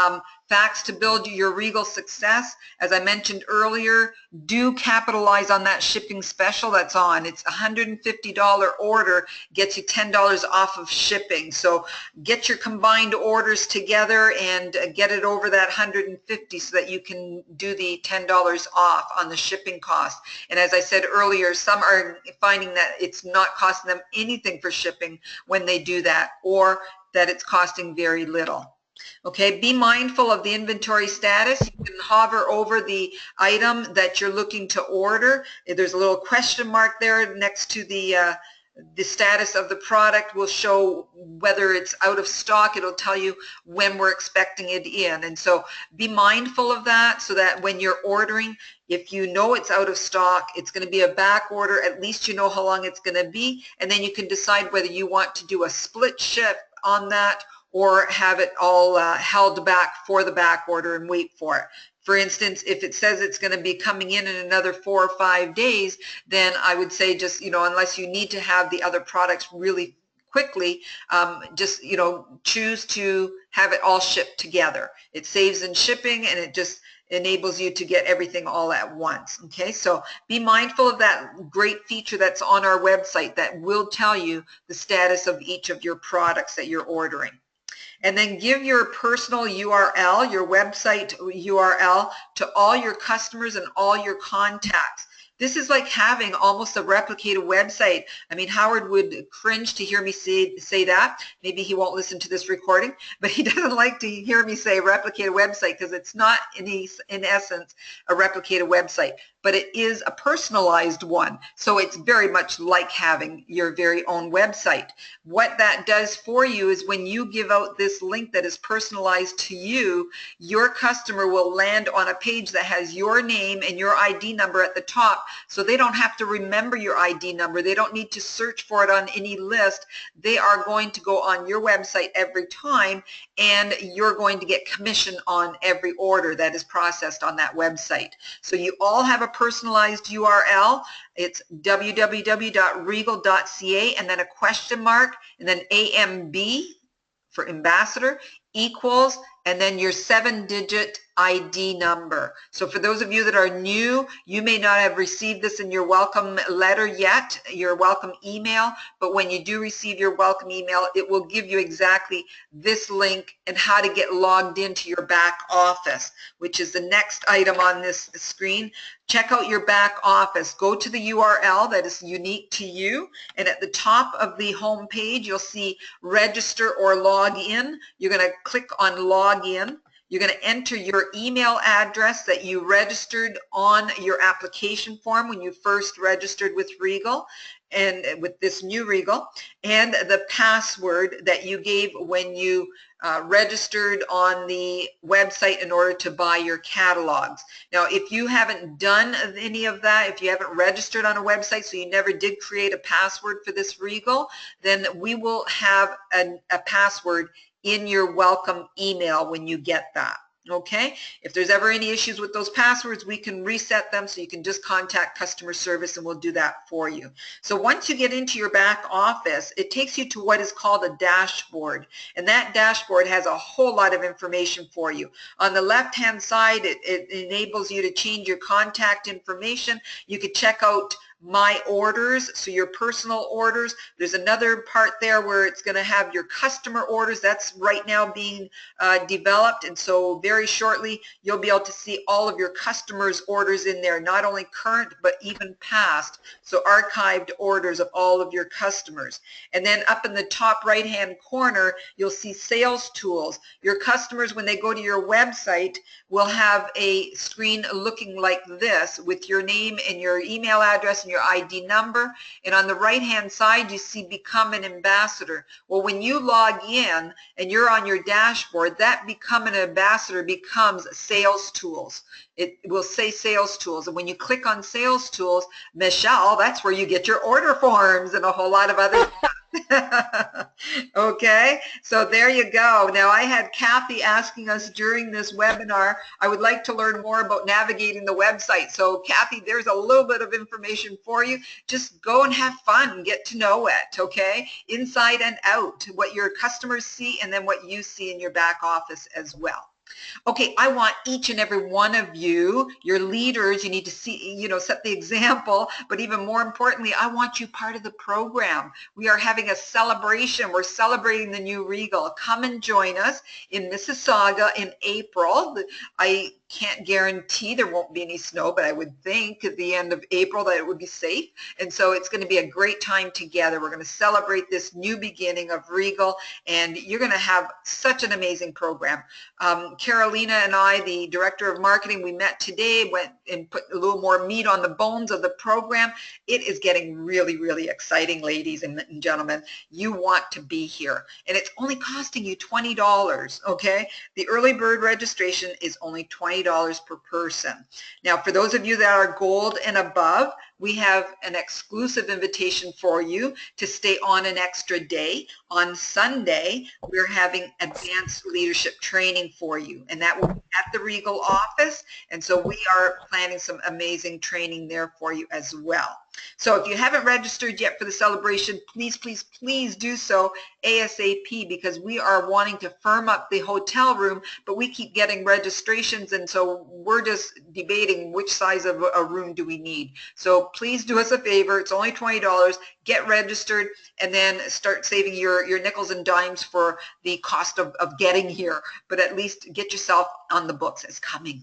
facts to build your Regal success. As I mentioned earlier, do capitalize on that shipping special that's on. It's a $150 order, gets you $10 off of shipping. So get your combined orders together and get it over that $150 so that you can do the $10 off on the shipping cost. And as I said earlier, some are finding that it's not costing them anything for shipping when they do that, or that it's costing very little. Okay, be mindful of the inventory status. You can hover over the item that you're looking to order. There's a little question mark there next to the The status of the product will show whether it's out of stock. It'll tell you when we're expecting it in. And so be mindful of that, so that when you're ordering, if you know it's out of stock, it's going to be a back order, at least you know how long it's going to be, and then you can decide whether you want to do a split ship on that or have it all held back for the back order and wait for it. For instance, if it says it's going to be coming in another 4 or 5 days, then I would say just, unless you need to have the other products really quickly, just, choose to have it all shipped together. It saves in shipping, and it just enables you to get everything all at once. Okay, so be mindful of that great feature that's on our website that will tell you the status of each of your products that you're ordering. And then give your personal URL, your website URL, to all your customers and all your contacts. This is like having almost a replicated website. I mean, Howard would cringe to hear me say that. Maybe he won't listen to this recording, but he doesn't like to hear me say replicated website, because it's not in essence a replicated website, but it is a personalized one. So it's very much like having your very own website. What that does for you is when you give out this link that is personalized to you, your customer will land on a page that has your name and your ID number at the top, so they don't have to remember your ID number. They don't need to search for it on any list. They are going to go on your website every time, and you're going to get commission on every order that is processed on that website. So you all have a personalized URL. It's www.regal.ca and then a question mark and then AMB for ambassador equals, and then your 7-digit ID number. So for those of you that are new, you may not have received this in your welcome letter yet, your welcome email, but when you do receive your welcome email, it will give you exactly this link and how to get logged into your back office, which is the next item on this screen. Check out your back office. Go to the URL that is unique to you, and at the top of the home page, you'll see register or log in. You're going to click on log in. You're going to enter your email address that you registered on your application form when you first registered with Regal, and with this new Regal, and the password that you gave when you registered on the website in order to buy your catalogs. Now, if you haven't done any of that, if you haven't registered on a website, so you never did create a password for this Regal, then we will have a password in your welcome email when you get that. Okay, if there's ever any issues with those passwords, we can reset them, so you can just contact customer service and we'll do that for you. So once you get into your back office, it takes you to what is called a dashboard, and that dashboard has a whole lot of information for you. On the left hand side, it enables you to change your contact information. You could check out my orders, so your personal orders. There's another part there where it's going to have your customer orders. That's right now being developed, and so very shortly you'll be able to see all of your customers' orders in there, not only current but even past, so archived orders of all of your customers. And then up in the top right hand corner, you'll see sales tools. Your customers, when they go to your website, will have a screen looking like this with your name and your email address and your ID number, and on the right hand side you see become an ambassador. Well, when you log in and you're on your dashboard, that become an ambassador becomes sales tools. It will say sales tools, and when you click on sales tools, Michele, that's where you get your order forms and a whole lot of other okay, so there you go. Now, I had Kathy asking us during this webinar, I would like to learn more about navigating the website. So Kathy, there's a little bit of information for you. Just go and have fun, get to know it, okay? Inside and out, what your customers see and then what you see in your back office as well. Okay, I want each and every one of you, your leaders, you need to see, set the example, but even more importantly, I want you part of the program. We are having a celebration. We're celebrating the new Regal. Come and join us in Mississauga in April. I can't guarantee there won't be any snow, but I would think at the end of April that it would be safe. And so it's going to be a great time together. We're going to celebrate this new beginning of Regal, and you're going to have such an amazing program. Carolina and I, the Director of Marketing, we met today, went and put a little more meat on the bones of the program. It is getting really, really exciting, ladies and gentlemen. You want to be here. And it's only costing you $20, okay? The early bird registration is only $20 per person. Now, for those of you that are gold and above, we have an exclusive invitation for you to stay on an extra day. On Sunday, we're having advanced leadership training for you, and that will be at the Regal office. And so we are planning some amazing training there for you as well. So if you haven't registered yet for the celebration, please, please, please do so ASAP, because we are wanting to firm up the hotel room, but we keep getting registrations, and so we're just debating which size of a room do we need. So please do us a favor. It's only $20. Get registered and then start saving your nickels and dimes for the cost of getting here, but at least get yourself on the books. It's coming.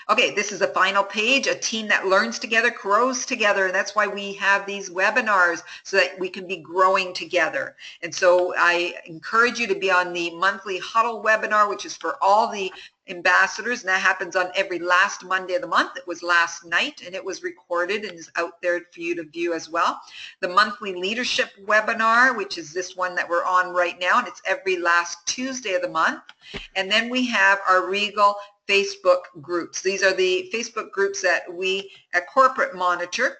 Okay, this is the final page. A team that learns together grows together, and that's why we have these webinars, so that we can be growing together. And so I encourage you to be on the monthly huddle webinar, which is for all the ambassadors, and that happens on every last Monday of the month. It was last night, and it was recorded and is out there for you to view as well. The monthly leadership webinar, which is this one that we're on right now, and it's every last Tuesday of the month. And then we have our Regal Facebook groups. These are the Facebook groups that we at Corporate monitor.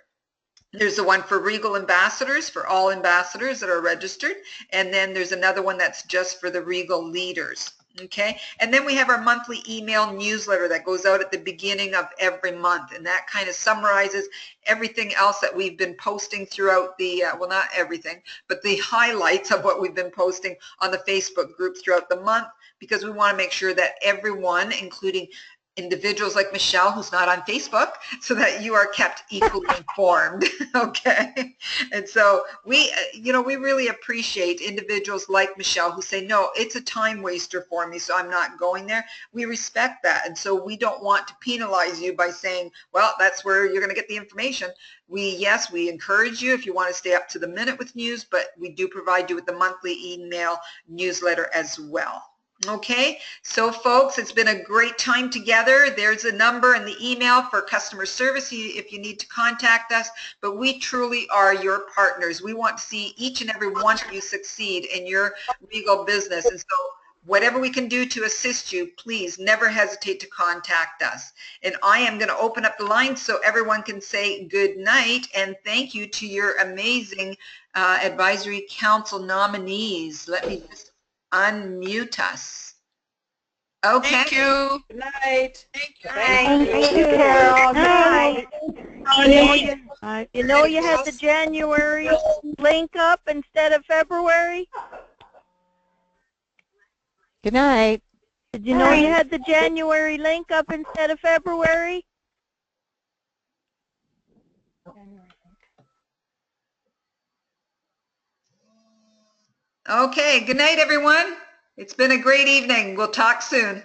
There's the one for Regal ambassadors, for all ambassadors that are registered, and then there's another one that's just for the Regal leaders. Okay, and then we have our monthly email newsletter that goes out at the beginning of every month, and that kind of summarizes everything else that we've been posting throughout the, well, not everything, but the highlights of what we've been posting on the Facebook group throughout the month, because we want to make sure that everyone, including individuals like Michele, who's not on Facebook, so that you are kept equally informed. Okay, and so we, we really appreciate individuals like Michele who say, no, it's a time waster for me, so I'm not going there. We respect that, and so we don't want to penalize you by saying, well, that's where you're going to get the information. Yes, we encourage you if you want to stay up to the minute with news, but we do provide you with the monthly email newsletter as well. Okay, so folks, it's been a great time together. There's a number and the email for customer service if you need to contact us, but we truly are your partners. We want to see each and every one of you succeed in your Regal business, and so whatever we can do to assist you, please never hesitate to contact us. And I am going to open up the line so everyone can say good night and thank you to your amazing advisory council nominees. Let me just unmute us. Okay. Thank you. Good night. Thank you. Thank you, Carol. Good night. You know you had the January link up instead of February? Good night. Did you know you had the January link up instead of February? Okay, good night, everyone. It's been a great evening. We'll talk soon.